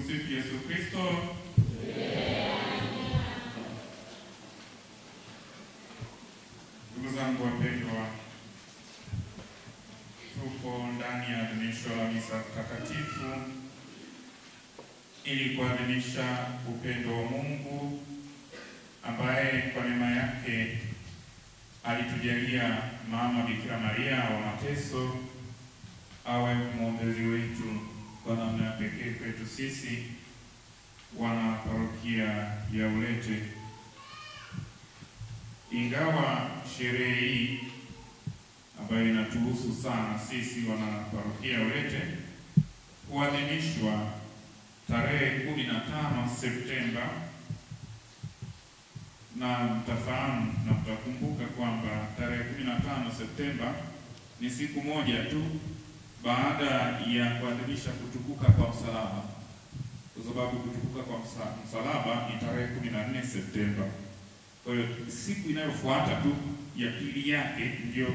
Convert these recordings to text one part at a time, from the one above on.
Tumsifu Yesu Kristo. Ndugu zangu wapendwa, tupo ndani ya adhimisho la misa takatifu ili kuadhimisha upendo wa Mungu ambaye kwa neema yake alitujalia Mama Bikira Maria wa mateso awe mwombezi wetu kwa namna ya pekee kwetu sisi wana parokia ya Ulete. Ingawa sherehe hii ambayo inatuhusu sana sisi wana parokia ya Ulete huadhimishwa tarehe 15 Septemba, na mtafahamu na mtakumbuka kwamba tarehe 15 Septemba ni siku moja tu baada ya kuadhimisha kutukuka kwa msalaba, kwa sababu kutukuka kwa msalaba ni tarehe 14 Septemba. Kwa hiyo siku inayofuata tu ya pili yake ndio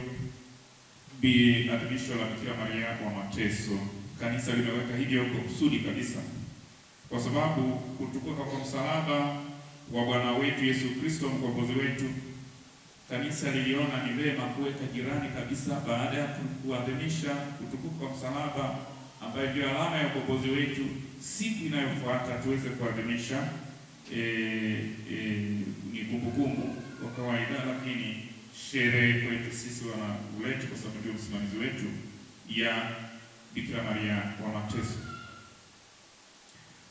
adhimisho la Bikira Maria wa mateso. Kanisa limeweka hivyo kwa kusudi kabisa, kwa sababu kutukuka kwa msalaba wa Bwana wetu Yesu Kristo mkombozi wetu, kanisa liliona ni vema kuweka jirani kabisa baada ya kuadhimisha kutukuka kwa msalaba ambayo ndio alama ya ukombozi wetu. Siku inayofuata tuweze kuadhimisha ni kumbukumbu kwa kawaida, lakini sherehe kwetu sisi wana Ulete, kwa sababu ndio msimamizi wetu, ya Bikira Maria wa mateso.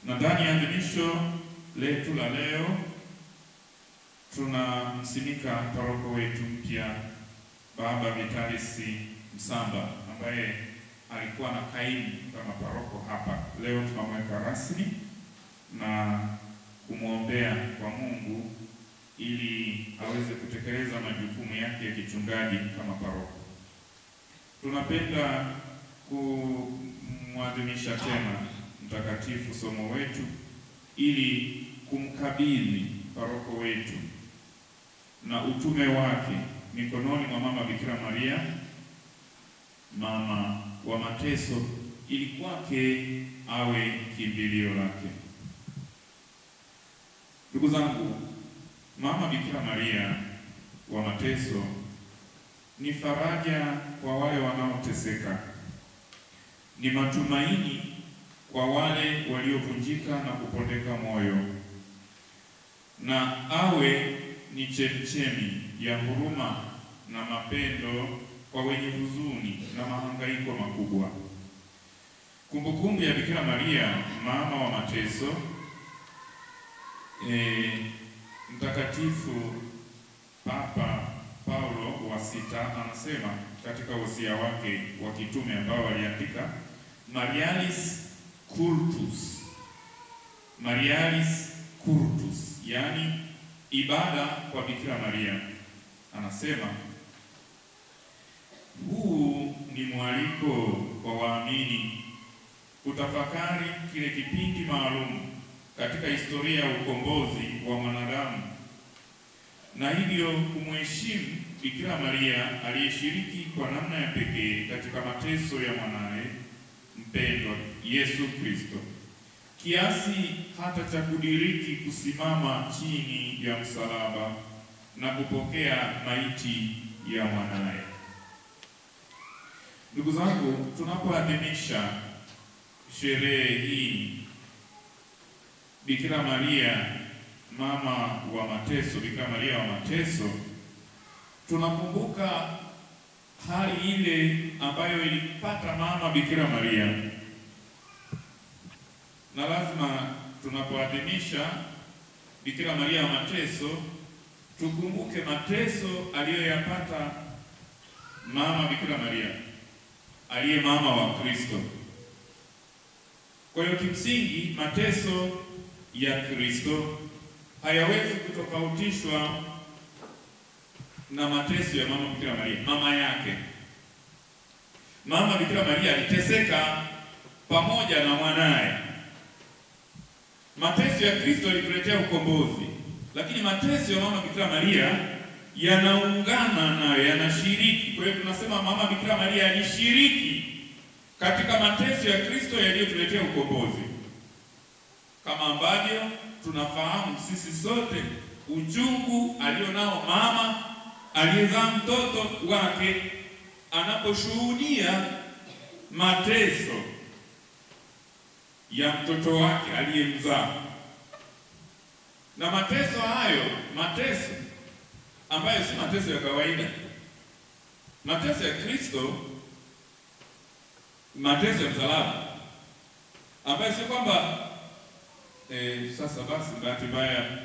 Na ndani ya adhimisho letu la leo tunamsimika paroko wetu mpya Baba Vitalis Msamba, ambaye alikuwa na kaimu kama paroko hapa. Leo tunamweka rasmi na kumwombea kwa Mungu ili aweze kutekeleza majukumu yake ya kichungaji kama paroko. Tunapenda kumwadhimisha tena mtakatifu somo wetu ili kumkabidhi paroko wetu na utume wake mikononi mwa Mama Bikira Maria, mama wa mateso, ili kwake awe kimbilio lake. Ndugu zangu, Mama Bikira Maria wa mateso ni faraja kwa wale wanaoteseka, ni matumaini kwa wale waliovunjika na kupondeka moyo, na awe ni chemchemi ya huruma na mapendo kwa wenye huzuni na mahangaiko makubwa. Kumbukumbu ya Bikira Maria mama wa mateso, Mtakatifu Papa Paulo wa Sita anasema katika wosia wake wa kitume ambao aliandika Marialis Curtus, yani ibada kwa Bikira Maria. Anasema huu ni mwaliko kwa waamini kutafakari kile kipindi maalum katika historia ya ukombozi wa mwanadamu, na hivyo kumheshimu Bikira Maria aliyeshiriki kwa namna ya pekee katika mateso ya mwanae mpendwa Yesu Kristo, kiasi hata cha kudiriki kusimama chini ya msalaba na kupokea maiti ya mwanae. Ndugu zangu, tunapoadhimisha sherehe hii Bikira Maria mama wa mateso, Bikira Maria wa mateso, tunakumbuka hali ile ambayo ilipata mama Bikira Maria, na lazima tunapoadhimisha Bikira Maria wa mateso tukumbuke mateso aliyoyapata mama Bikira Maria aliye mama wa Kristo. Kwa hiyo kimsingi mateso ya Kristo hayawezi kutofautishwa na mateso ya mama Bikira Maria, mama yake. Mama Bikira Maria aliteseka pamoja na mwanae. Mateso ya Kristo yalituletea ukombozi, lakini mateso ya mama Bikira Maria yanaungana nayo, yanashiriki. Kwa hiyo tunasema mama Bikira Maria alishiriki katika mateso ya Kristo yaliyotuletea ukombozi. kama ambavyo tunafahamu sisi sote uchungu alionao mama aliyezaa mtoto wake anaposhuhudia mateso ya mtoto wake aliyemzaa. Na mateso hayo, mateso ambayo si mateso ya kawaida, mateso ya Kristo, mateso ya msalaba, ambayo si kwamba sasa basi bahati mbaya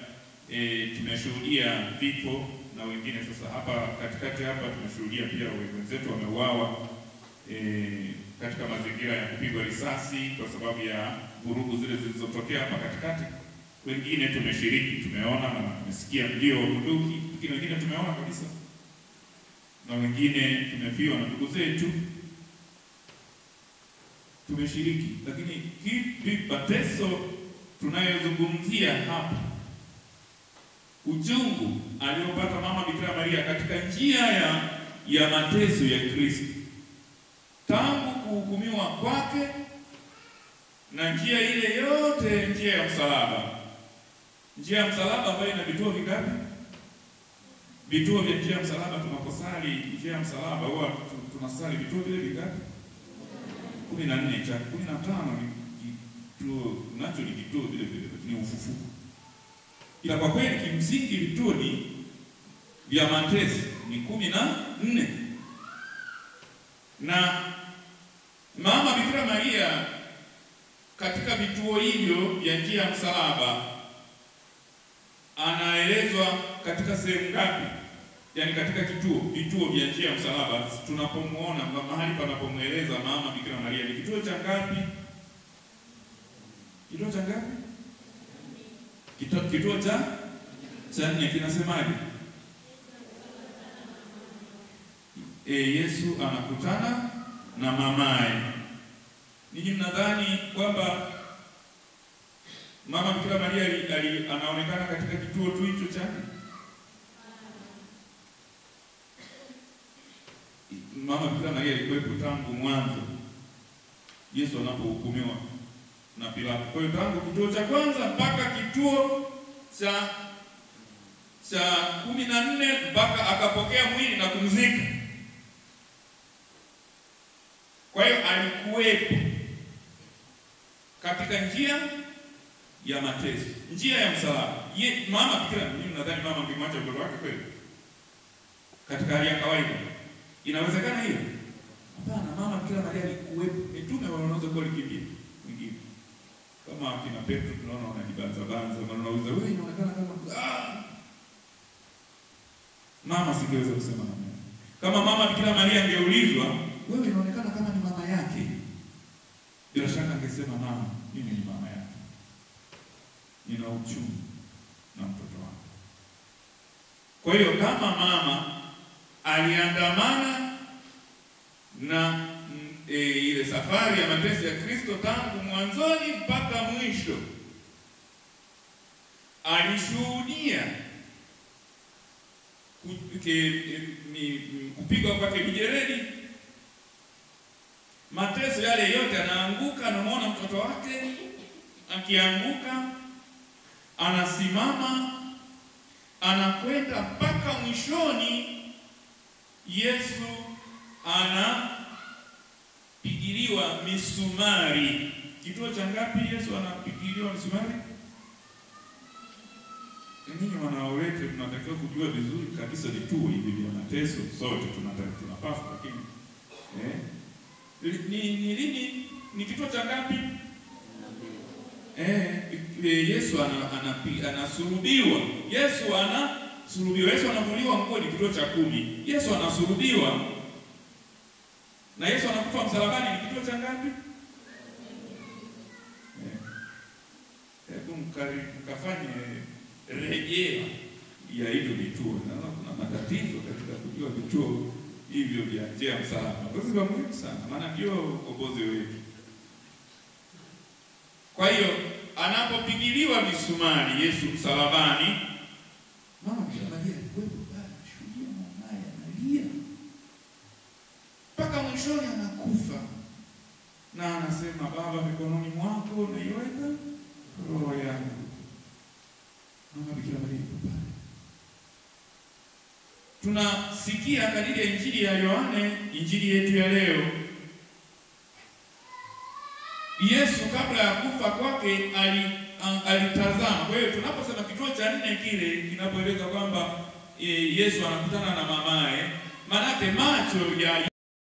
tumeshuhudia vifo na wengine sasa hapa katikati hapa tumeshuhudia pia wenzetu wameuawa katika mazingira ya kupigwa risasi kwa sababu ya vurugu zile zilizotokea hapa katikati. Wengine tumeshiriki, tumeona na tumesikia mlio wa bunduki, wengine tumeona kabisa, na wengine tumefiwa na ndugu zetu, tumeshiriki. Lakini hivi mateso tunayozungumzia hapa, uchungu aliopata mama Bikira Maria katika njia ya mateso ya Kristo, tangu kuhukumiwa kwake na njia ile yote, njia ya msalaba. Njia ya msalaba ambayo ina vituo vingapi? Vituo vya njia ya msalaba tunaposali njia ya msalaba huwa tunasali vituo vile vingapi? 14 cha 15 vituo, nacho ni vituo vile vile ni ufufuko. Ila kwa kweli kimsingi vituo ni vya mateso ni 14. Na mama Bikira Maria katika vituo hivyo vya njia ya msalaba anaelezwa katika sehemu ngapi? Yaani katika vituo vya njia ya msalaba tunapomuona mahali panapomueleza mama Bikira Maria ni kituo cha ngapi? Kituo cha ngapi? Kituo cha 4 kinasemaje? Yesu anakutana na mamaye. Ninyi mnadhani kwamba mama Bikira Maria anaonekana katika kituo tu hicho cha? Mama Bikira Maria alikuwepo tangu mwanzo Yesu anapohukumiwa na Pilato. Kwa hiyo tangu kituo cha kwanza mpaka kituo cha 14 mpaka akapokea mwili na kumzika. Kwa hiyo alikuwepo katika njia ya mateso, njia ya msalaba. Mama Bikira, mimi nadhani mama angemwacha mtoto wake kweli katika hali ya kawaida? Inawezekana hiyo? Hapana, mama Bikira Maria alikuwepo. Mitume wanaweza kuwa likimbia wengine. Kama akina Petro tunaona wanajibanza, wanauliza wewe inaonekana kama mama singeweza kusema na mimi. Kama mama Bikira Maria angeulizwa, wewe inaonekana kama ni mama yake, bila shaka angesema mama, mimi ni mama yake. Nina uchungu na mtoto wangu. Kwa hiyo kama mama aliandamana na ile safari ya mateso ya Kristo tangu mwanzoni mpaka mwisho, alishuhudia kupigwa kwake mijeledi, mateso yale yote, anaanguka, anamuona mtoto wake akianguka, anasimama, anakwenda mpaka mwishoni. Yesu anapigiliwa misumari. Kituo cha ngapi Yesu anapigiliwa misumari? Ninyi wanaolete tunatakiwa kujua vizuri kabisa vituo hivi vya mateso, sote tunapaswa, lakini ni lini, ni kituo cha ngapi? Yesu anasulubiwa. Yesu anavuliwa nguo, ni kituo cha 10. Yesu anasulubiwa na Yesu anakufa msalabani, ni kituo cha ngapi? Hebu mkafanye rejea ya hivyo vituo. Naona kuna matatizo katika kujua vituo hivyo vya njia ya msalaba. Hizo ni muhimu sana, maana ndio ukombozi wetu. Kwa hiyo anapopigiliwa misumari Yesu msalabani, mama Bikira Maria alikuwepo pale, shuhudia mwanae analia mpaka mwishoni anakufa, na anasema, Baba, mikononi mwako naiweka roho tunasikia kadiri ya Injili ya Yohane, injili yetu ya leo, Yesu kabla ya kufa kwake alitazama. Kwa hiyo tunaposema kituo cha 4 kile kinapoeleza kwamba Yesu anakutana na mamaye, maana macho ya